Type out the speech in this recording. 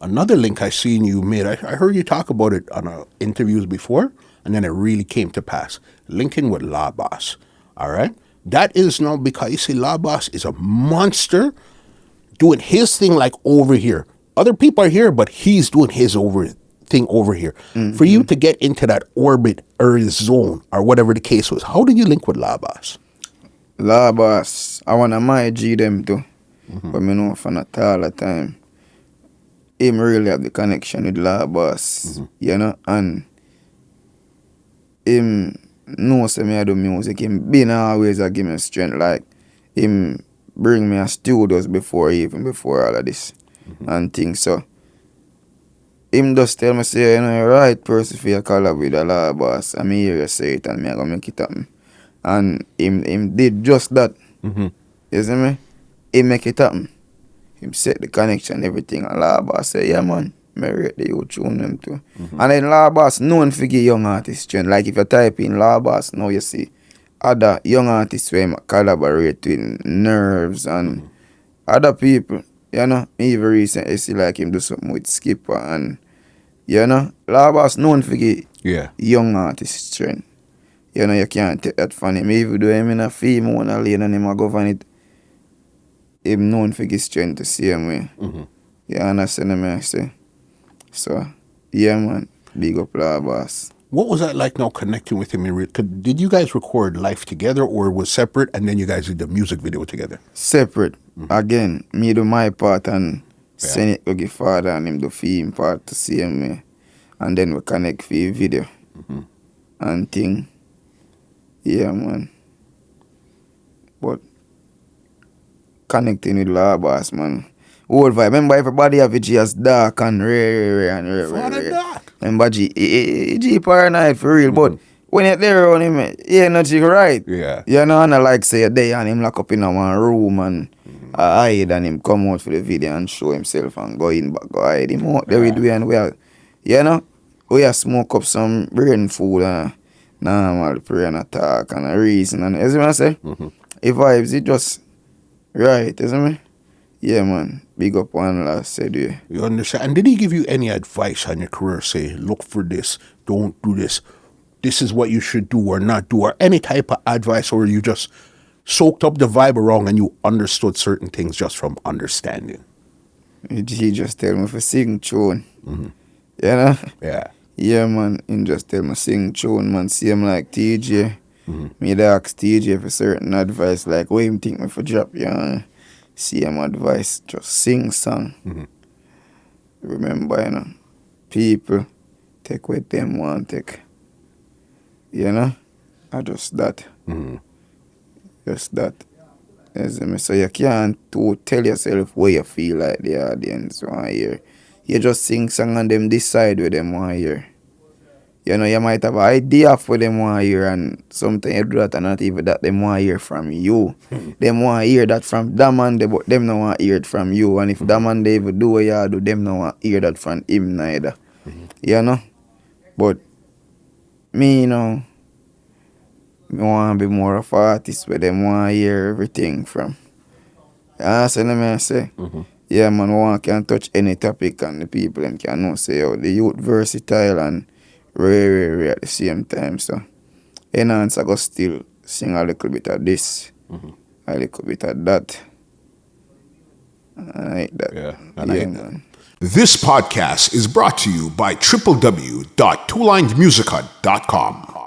another link I seen you made. I heard you talk about it on interviews before, and then it really came to pass. Linking with La Boss. All right? That is now because you see La Boss is a monster doing his thing like over here. Other people are here, but he's doing his thing over here. For you to get into that orbit or zone or whatever the case was, how did you link with La Boss? La Boss, I wanna my G them too. But me know for not all the time. Him really have the connection with La Boss. You know, and him know say me I do music. Him been always a give me strength. Like him bring me a studios even before all of this and things. So him just tell me say, you know, you're right person for your collab with a La Boss. I mean hear you say it and me I gonna make it happen. And him did just that. You see me? He make it happen. Him set the connection, everything. And La Boss say, yeah man, me rate the youth tune them too. And then La Boss known for give young artists strength. Like if you type in La Boss, now you see other young artists where him collaborate with Nerves and other people. You know, even recently see like him do something with Skipper and you know, La Boss known for give young artists strength. You know, you can't take that from him. Even though him in a female one lane and him a govern it, him known for his strength the same way. You understand what I say? So, yeah man, big up La Boss. What was that like now connecting with him in real? Did you guys record live together or was separate and then you guys did the music video together? Separate. Again, me do my part and send it to the father and him do him part the same way. And then we connect for the video. And thing. Yeah man. But connecting with La Boss, man. Old vibe. Remember everybody have it as dark and rare and rare. Remember G paranoid for real. But when you're there on him, yeah, nothing right. Yeah. You know, and I like say a day and him lock up in a one room and hide and him come out for the video and show himself and go in back, go hide him out there with we and we are, you know, we are smoke up some brain food and normal pray and attack and a reason and as I say, if vibes it just right, isn't it? Yeah man, big up one last said you. You understand? And did he give you any advice on your career? Say, look for this, don't do this. This is what you should do or not do, or any type of advice, or you just soaked up the vibe around and you understood certain things just from understanding? He just tell me to sing tune. You know? Yeah. Yeah man, he just tell me sing tune man, same like TJ. Me dey ask TJ for certain advice, like what him think me for drop, you know? Same advice, just sing song. Remember, you know, people take what them want take. You know? I just that. Just that. So you can't tell yourself what you feel like the audience want to hear. You just sing song and them decide what them want to hear. You know, you might have an idea of what them want to hear and sometimes you do that and not even that them want to hear from you. Them want to hear that from that man, but them don't want to hear it from you. And if that man they even do what you do, them don't want to hear that from him neither. You know? But me, you know, I want to be more of an artist where them want to hear everything from. You understand what I say? Yeah, man, one can touch any topic and the people them can know say, yo, the youth versatile and rare at the same time. So, Nhance, I go still sing a little bit of this, a little bit of that. I like that. Yeah, Man. This podcast is brought to you by www.twolinedmusica.com.